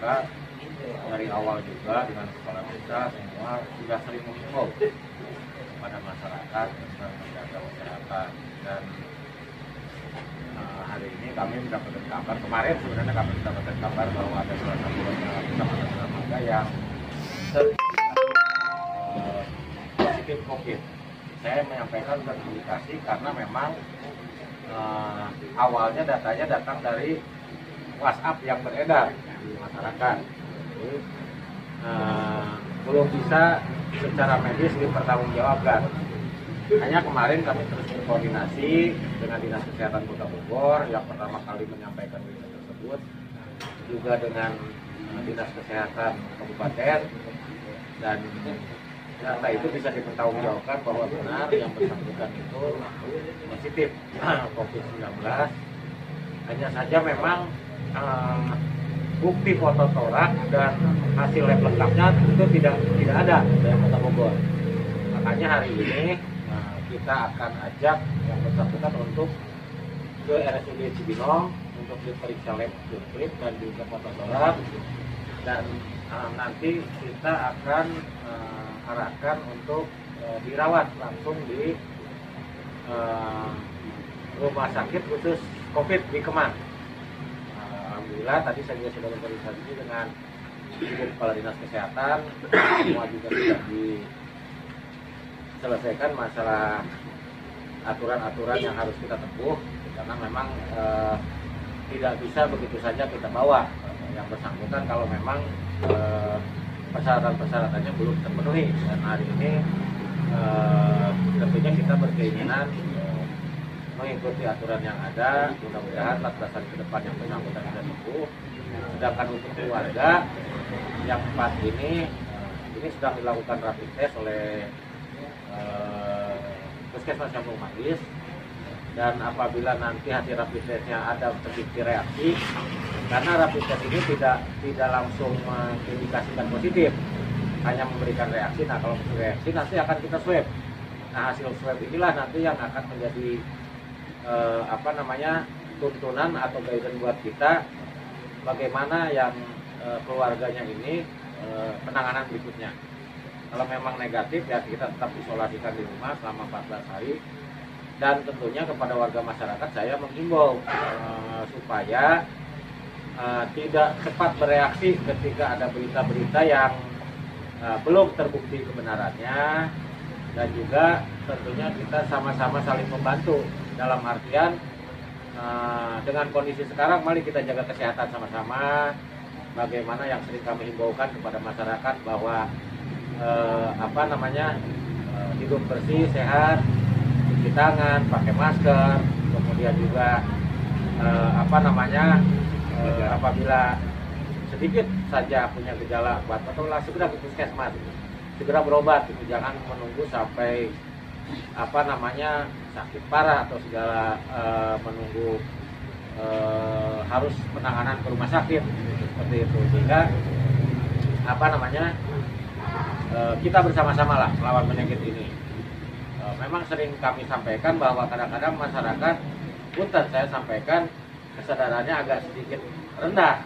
maka dari awal juga dengan kepala desa semua sudah sering mengimbau kepada masyarakat tentang menjaga kesehatan. Dan hari ini kami mendapatkan kabar, kemarin sebenarnya kami mendapatkan kabar bahwa ada salah satu kecamatan Dramaga yang positif COVID. Saya menyampaikan verifikasi karena memang awalnya datanya datang dari WhatsApp yang beredar di masyarakat. Jadi, belum bisa secara medis dipertanggungjawabkan. Hanya kemarin kami terus berkoordinasi dengan Dinas Kesehatan Kota Bogor yang pertama kali menyampaikan berita tersebut, juga dengan Dinas Kesehatan Kabupaten, dan data itu bisa dipertanggungjawabkan bahwa benar yang bersangkutan itu positif COVID-19. Hanya saja memang bukti foto torak dan hasil lab lengkapnya itu tidak ada dari Kota Bogor. Makanya hari ini kita akan ajak yang bersangkutan untuk ke RSUD Cibinong untuk diperiksa lab kulit dan juga foto torak, dan nanti kita akan arahkan untuk dirawat langsung di rumah sakit khusus COVID di Kemang. Alhamdulillah tadi saya juga sudah berkoordinasi dengan Ibu Kepala Dinas Kesehatan, semua juga sudah diselesaikan masalah aturan-aturan yang harus kita tempuh, karena memang tidak bisa begitu saja kita bawa yang bersangkutan kalau memang persyaratan-persyaratannya belum terpenuhi. Dan hari ini tentunya kita berkeinginan mengikuti aturan yang ada, mudah-mudahan 14 hari ke depan yang bersangkutan bisa sembuh. Sedangkan untuk keluarga yang 4 ini sedang dilakukan rapid test oleh Puskesmas Kampung Manggis, dan apabila nanti hasil rapid testnya ada sedikit reaksi, karena rapid test ini tidak langsung mengindikasikan positif, hanya memberikan reaksi. Nah, kalau reaksi nanti akan kita swab. Nah, hasil swab inilah nanti yang akan menjadi tuntunan atau guidance buat kita bagaimana yang keluarganya ini penanganan berikutnya. Kalau memang negatif ya kita tetap isolasikan di rumah selama 14 hari. Dan tentunya kepada warga masyarakat saya menghimbau supaya tidak cepat bereaksi ketika ada berita-berita yang belum terbukti kebenarannya, dan juga tentunya kita sama-sama saling membantu dalam artian dengan kondisi sekarang mari kita jaga kesehatan sama-sama. Bagaimana yang sering kami himbaukan kepada masyarakat bahwa hidup bersih, sehat, cuci tangan, pakai masker, kemudian juga apabila sedikit saja punya gejala batuk atau segera ke puskesmas, segera berobat, jangan menunggu sampai sakit parah atau segala menunggu harus penanganan ke rumah sakit seperti itu. Sehingga kita bersama-sama lah melawan penyakit ini. Memang sering kami sampaikan bahwa kadang-kadang masyarakat, punten saya sampaikan, kesadarannya agak sedikit rendah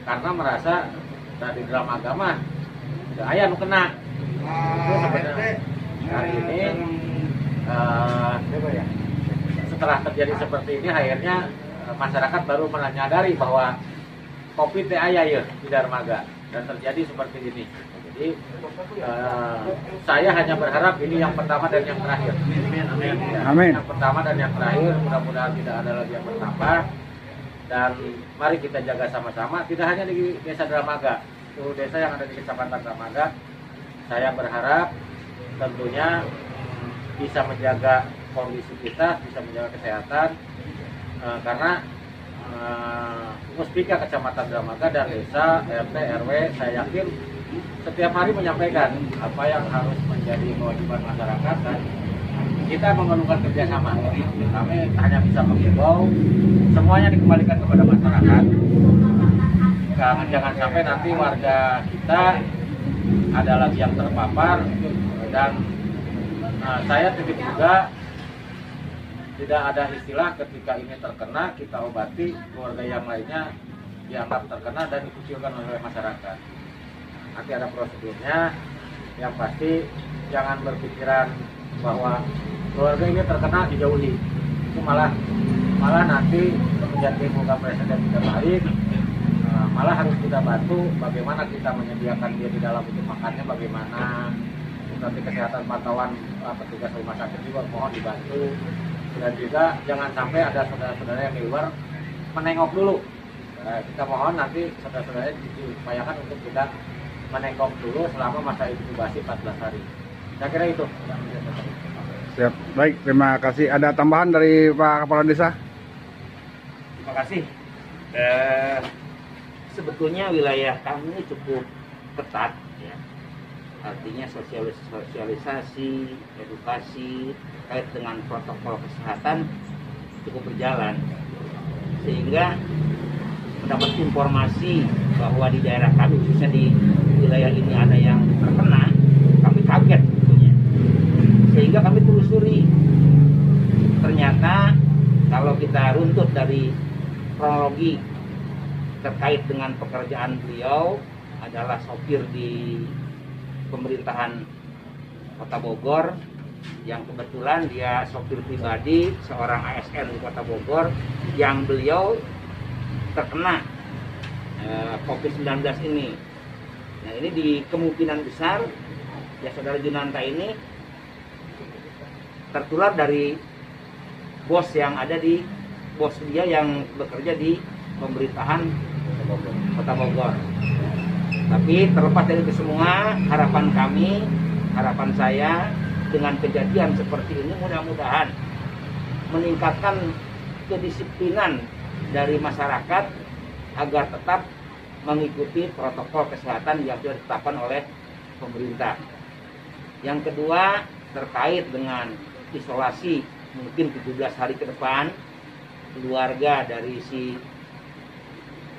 karena merasa dari dalam agama ayah nu kena. Itu sebenarnya hari ini setelah terjadi seperti ini, akhirnya masyarakat baru menyadari bahwa COVID ayah ya di Darmaga dan terjadi seperti ini. Jadi saya hanya berharap ini yang pertama dan yang terakhir. Amin. Yang pertama dan yang terakhir, mudah-mudahan tidak ada lagi yang bertambah. Dan mari kita jaga sama-sama, tidak hanya di Desa Dramaga, seluruh desa yang ada di Kecamatan Dramaga. Saya berharap tentunya bisa menjaga kondisi kita, bisa menjaga kesehatan, karena Muspika Kecamatan Dramaga dan desa, RT, RW, saya yakin setiap hari menyampaikan apa yang harus menjadi kewajiban masyarakat, dan kita mengeluhkan kerjasama. Kami hanya bisa menghimbau semuanya dikembalikan kepada masyarakat. Jangan sampai nanti warga kita ada lagi yang terpapar, dan saya titip juga tidak ada istilah ketika ini terkena kita obati, keluarga yang lainnya dianggap terkena dan dikucilkan oleh masyarakat. Nanti ada prosedurnya. Yang pasti jangan berpikiran bahwa keluarga ini terkena dijauhi. Itu malah nanti menjadi muka presiden tidak baik. Malah harus kita bantu bagaimana kita menyediakan dia di dalam itu makannya, bagaimana nanti kesehatan pantauan petugas rumah sakit juga mohon dibantu. Dan juga jangan sampai ada saudara-saudara yang di luar menengok dulu. Kita mohon nanti saudara-saudaranya diupayakan untuk kita menengok dulu selama masa inkubasi 14 hari. Saya kira itu. Siap. Baik, terima kasih. Ada tambahan dari Pak Kepala Desa? Terima kasih. Sebetulnya wilayah kami ini cukup ketat, ya. Artinya sosialisasi, edukasi terkait dengan protokol kesehatan cukup berjalan, sehingga mendapat informasi bahwa di daerah kami, khususnya di wilayah ini ada yang terkena, kami kaget sebetulnya. Sehingga kami telusuri, ternyata kalau kita runtut dari kronologi terkait dengan pekerjaan beliau adalah sopir di pemerintahan Kota Bogor, yang kebetulan dia sopir pribadi seorang ASN di Kota Bogor, yang beliau terkena COVID-19 ini. Nah, ini di kemungkinan besar ya saudara Junanta ini tertular dari bos yang ada di bos dia yang bekerja di pemerintahan Kota Bogor. Tapi terlepas dari itu semua, harapan kami, harapan saya dengan kejadian seperti ini mudah-mudahan meningkatkan kedisiplinan dari masyarakat agar tetap mengikuti protokol kesehatan yang sudah ditetapkan oleh pemerintah. Yang kedua, terkait dengan isolasi mungkin 17 hari ke depan, keluarga dari si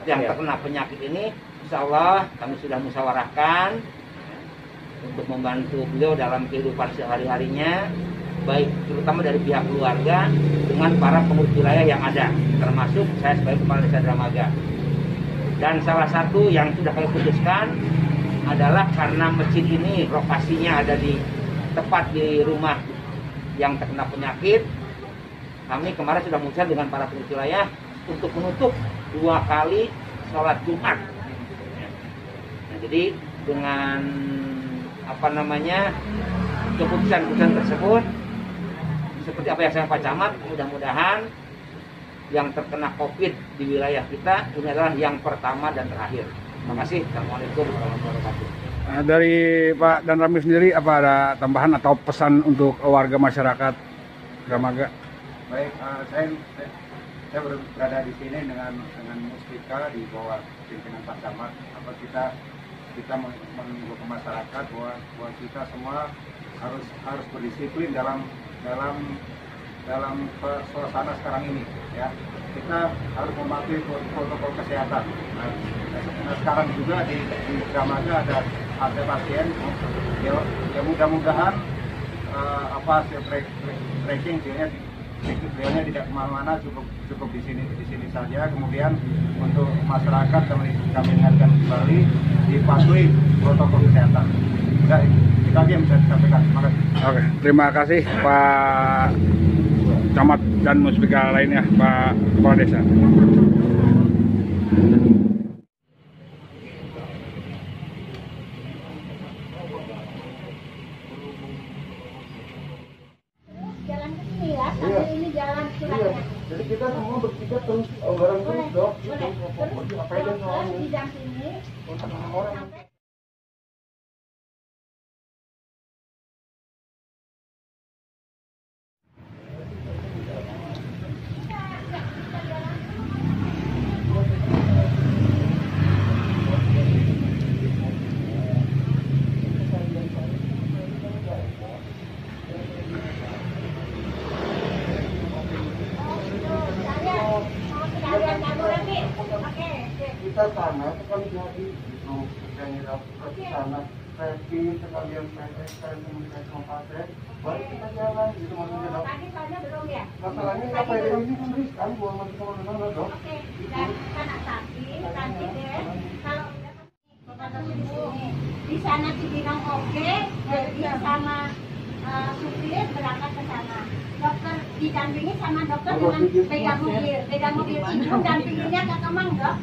yang terkena penyakit ini, insya Allah kami sudah musyawarahkan untuk membantu beliau dalam kehidupan sehari-harinya, baik terutama dari pihak keluarga dengan para pengurus wilayah yang ada, termasuk saya sebagai Kepala Desa Dramaga. Dan salah satu yang sudah kami putuskan adalah karena masjid ini lokasinya ada di tepat di rumah yang terkena penyakit, kami kemarin sudah memutuskan dengan para pengurus wilayah untuk menutup 2 kali sholat Jumat. Nah, jadi dengan keputusan tersebut, seperti apa yang saya Pak Camat, mudah-mudahan yang terkena COVID di wilayah kita ini adalah yang pertama dan terakhir. Terima kasih. Assalamualaikum warahmatullahi wabarakatuh. Dari Pak dan Rami sendiri, apa ada tambahan atau pesan untuk warga masyarakat Dramaga? Baik, saya berada di sini dengan Muspika di bawah pimpinan Pak Camat. Kita mengimbau ke masyarakat bahwa kita semua harus berdisiplin dalam suasana sekarang ini, ya. Kita harus mematuhi protokol kesehatan. Nah, sekarang juga di Dramaga ada pasien, ya mudah-mudahan hasil tracing beliaunya tidak kemana-mana, cukup di sini saja. Kemudian untuk masyarakat kami ingatkan kembali dipatuhi protokol kesehatan. Itu aja yang bisa disampaikan. Terima kasih. Oke, terima kasih Pak Camat dan Muspika lainnya, Pak Kepala Desa. Jalan ke sini ya, sambil ini jalan suratnya. Jadi kita semua bertiga terus bareng terus dok. Terus didampingi Orang sampai kita sana sekali jadi itu saya ngira ke sana rapid sekalian PSN kemudian kabupaten baru kita jalan gitu maksudnya dok. Tadi soalnya belum ya? Masalahnya KPD ini kan riskan buang masuk ke mana dok. Oke, dan sana tapi nanti deh kalau di sana Cibinong oke, jadi sama supir berangkat ke sana. Dokter didampingi sama dokter dengan pegang mobil itu dampinginya ke Kemang dok.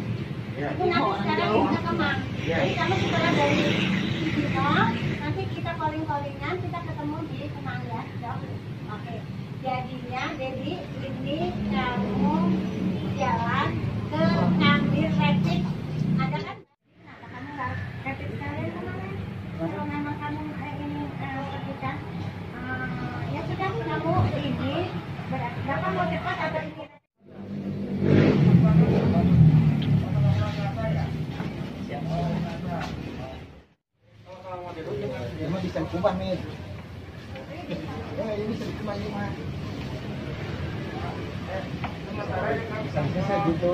Itu nanti sekarang ke Kemang. Jadi kamu setelah dari Cibinong, nanti kita calling-callingan, kita ketemu di Kemang ya dok. Oke, jadinya jadi ini kamu jalan ke ngambil rapid, ada kan? Nah, kamu nggak rapid sekalian kemarin. Kalau memang kamu ini ketika ya sudah kamu ini berapa mau cepat atau ini? Emang bisa kubah nih. Ini bisa cuma ini mah. Bisa gitu.